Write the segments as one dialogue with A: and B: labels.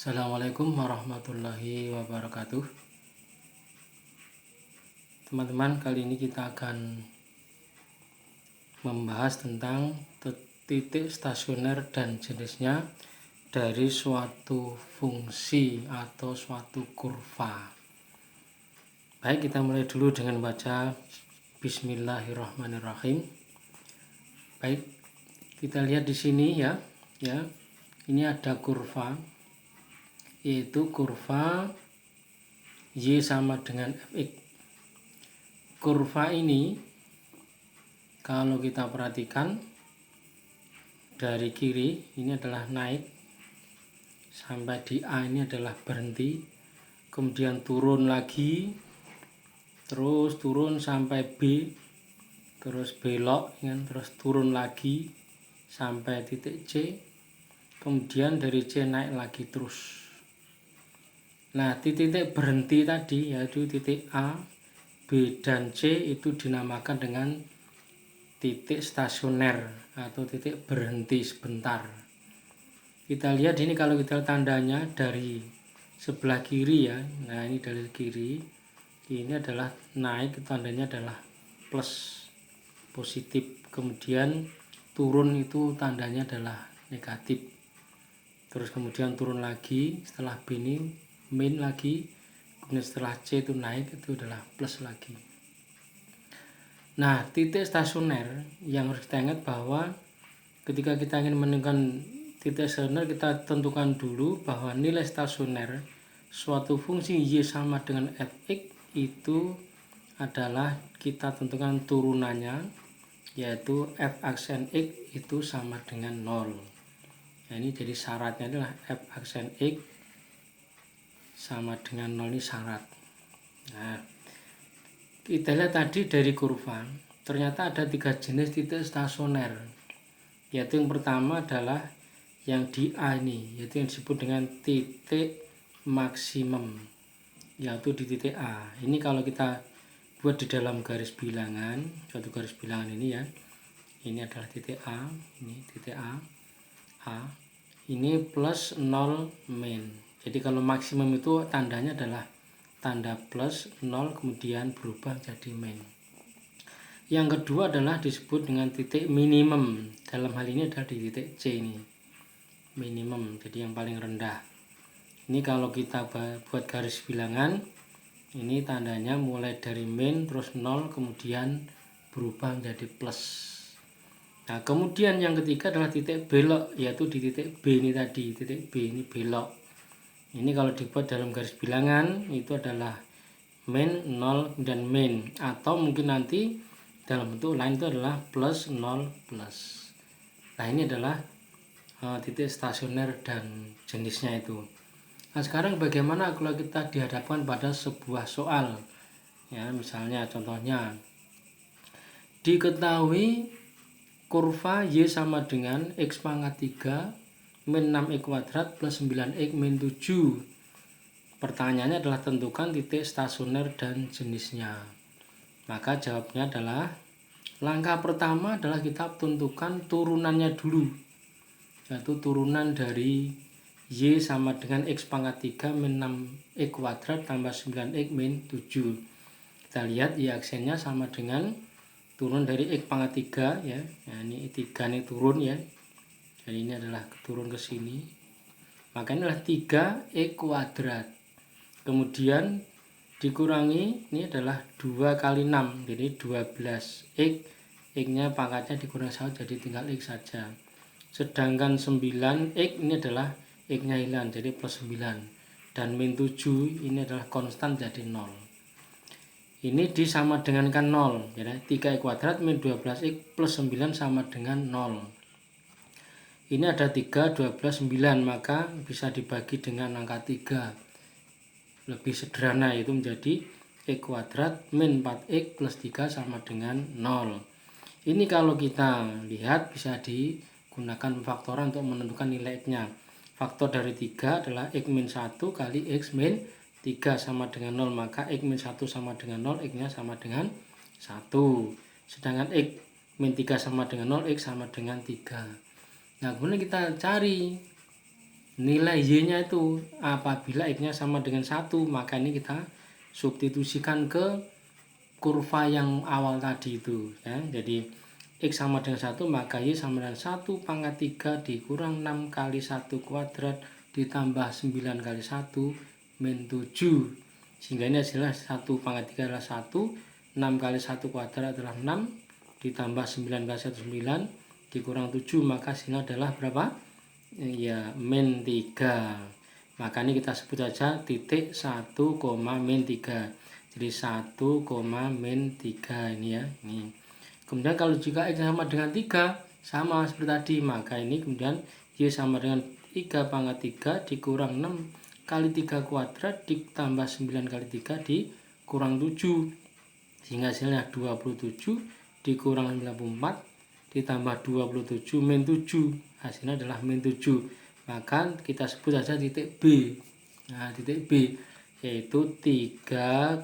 A: Assalamualaikum warahmatullahi wabarakatuh. Teman-teman, kali ini kita akan membahas tentang titik stasioner dan jenisnya dari suatu fungsi atau suatu kurva. Baik, kita mulai dulu dengan baca Bismillahirrahmanirrahim. Baik, kita lihat di sini ya. Ini ada kurva, yaitu kurva Y sama dengan Fx. Kurva ini kalau kita perhatikan dari kiri ini adalah naik sampai di A, ini adalah berhenti, kemudian turun lagi, terus turun sampai B, terus belok, terus turun lagi sampai titik C, kemudian dari C naik lagi terus. Nah, titik berhenti tadi yaitu titik A, B, dan C itu dinamakan dengan titik stasioner atau titik berhenti sebentar. Kita lihat ini, kalau kita tandanya dari sebelah kiri ya. Nah, ini dari kiri, ini adalah naik, tandanya adalah plus, positif. Kemudian turun itu tandanya adalah negatif. Terus kemudian turun lagi, setelah B ini min lagi, kemudian setelah C itu naik, itu adalah plus lagi. Nah, titik stasioner yang harus kita ingat bahwa ketika kita ingin menentukan titik stasioner, kita tentukan dulu bahwa nilai stasioner suatu fungsi Y sama dengan Fx itu adalah kita tentukan turunannya, yaitu f aksen X itu sama dengan 0. Nah, ini jadi syaratnya adalah f aksen X sama dengan 0, ini syarat. Nah, kita lihat tadi dari kurva, ternyata ada 3 jenis titik stasioner, yaitu yang pertama adalah yang di A ini, yaitu yang disebut dengan titik maksimum, yaitu di titik A. Ini kalau kita buat di dalam garis bilangan, suatu garis bilangan ini ya, ini adalah titik A, ini titik A, ini plus 0 min. Jadi kalau maksimum itu tandanya adalah tanda plus 0 kemudian berubah jadi min. Yang kedua adalah disebut dengan titik minimum. Dalam hal ini adalah di titik C ini, minimum, jadi yang paling rendah. Ini kalau kita buat garis bilangan, ini tandanya mulai dari min terus 0 kemudian berubah menjadi plus. Nah, kemudian yang ketiga adalah titik belok, yaitu di titik B ini tadi, titik B ini belok. Ini kalau dibuat dalam garis bilangan itu adalah min 0 dan min, atau mungkin nanti dalam bentuk lain itu adalah plus 0 plus. Nah, ini adalah titik stasioner dan jenisnya itu. Nah, sekarang bagaimana kalau kita dihadapkan pada sebuah soal ya, misalnya contohnya diketahui kurva Y sama dengan X pangkat 3 min 6x kuadrat plus 9x min 7. Pertanyaannya adalah tentukan titik stasioner dan jenisnya. Maka jawabnya adalah, langkah pertama adalah kita tentukan turunannya dulu, yaitu turunan dari Y sama dengan X pangkat 3 min 6x kuadrat tambah 9x min 7. Kita lihat Y aksennya sama dengan turun dari X pangkat 3 ya. Nah, ini 3 ini turun ya. Jadi ini adalah turun ke sini. Maka ini adalah 3x kuadrat. Kemudian dikurangi, ini adalah 2 kali 6, jadi 12x. X-nya pangkatnya dikurangi 1, jadi tinggal X saja. Sedangkan 9x ini adalah X-nya hilang, jadi plus 9. Dan min 7 ini adalah konstan, jadi 0. Ini disama dengankan 0, jadi 3x kuadrat min 12x plus 9 sama dengan 0. Ini ada 3, 12, 9, maka bisa dibagi dengan angka 3. Lebih sederhana, yaitu menjadi X kuadrat min 4x plus 3 sama dengan 0. Ini kalau kita lihat bisa digunakan faktoran untuk menentukan nilai X-nya. Faktor dari 3 adalah X min 1 kali X min 3 sama dengan 0, maka X min 1 sama dengan 0, X-nya sama dengan 1. Sedangkan X min 3 sama dengan 0, X sama dengan 3. Nah, kemudian kita cari nilai Y-nya itu apabila X-nya sama dengan 1, maka ini kita substitusikan ke kurva yang awal tadi itu ya. Jadi X sama dengan 1, maka Y sama dengan 1 pangkat 3 dikurang 6 kali 1 kuadrat ditambah 9 kali 1 min 7. Sehingga ini hasilnya 1 pangkat 3 adalah 1, 6 kali 1 kuadrat adalah 6, ditambah 9 kali 1 9, dikurang 7, maka hasilnya adalah berapa? Ya, min 3. Maka ini kita sebut saja titik 1, min 3. Jadi 1, min 3 ini ya. Ini. Kemudian kalau jika X sama dengan 3, sama seperti tadi, maka ini kemudian Y sama dengan 3 pangkat 3 dikurang 6 kali 3 kuadrat ditambah 9 kali 3 dikurang 7. Sehingga hasilnya 27 dikurang 94 ditambah 27 min 7, hasilnya adalah min 7. Maka kita sebut saja titik B. Nah, titik B yaitu 3,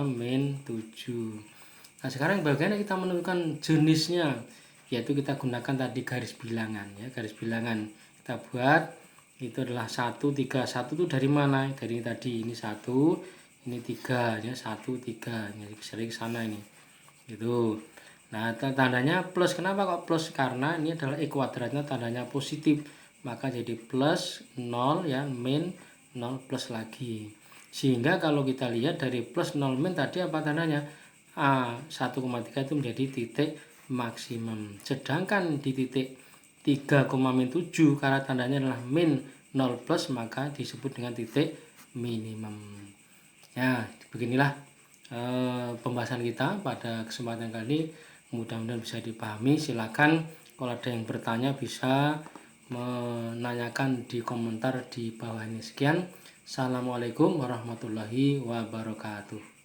A: min 7. Nah, sekarang bagaimana kita menentukan jenisnya? Yaitu kita gunakan tadi garis bilangan ya, garis bilangan. Kita buat itu adalah 1, 3. 1 itu dari mana? Dari tadi ini 1, ini 3 ya, 1, 3. Ini sering ke sana ini. Itu. Nah, tandanya plus. Kenapa kok plus? Karena ini adalah E kuadratnya tandanya positif. Maka jadi plus 0 ya, min 0 plus lagi. Sehingga kalau kita lihat dari plus 0 min tadi apa tandanya? A 1,3 itu menjadi titik maksimum. Sedangkan di titik 3, min 7 karena tandanya adalah min 0 plus maka disebut dengan titik minimum. Ya, beginilah pembahasan kita pada kesempatan kali ini. Mudah-mudahan bisa dipahami. Silakan kalau ada yang bertanya bisa menanyakan di komentar di bawah ini. Sekian. Assalamualaikum warahmatullahi wabarakatuh.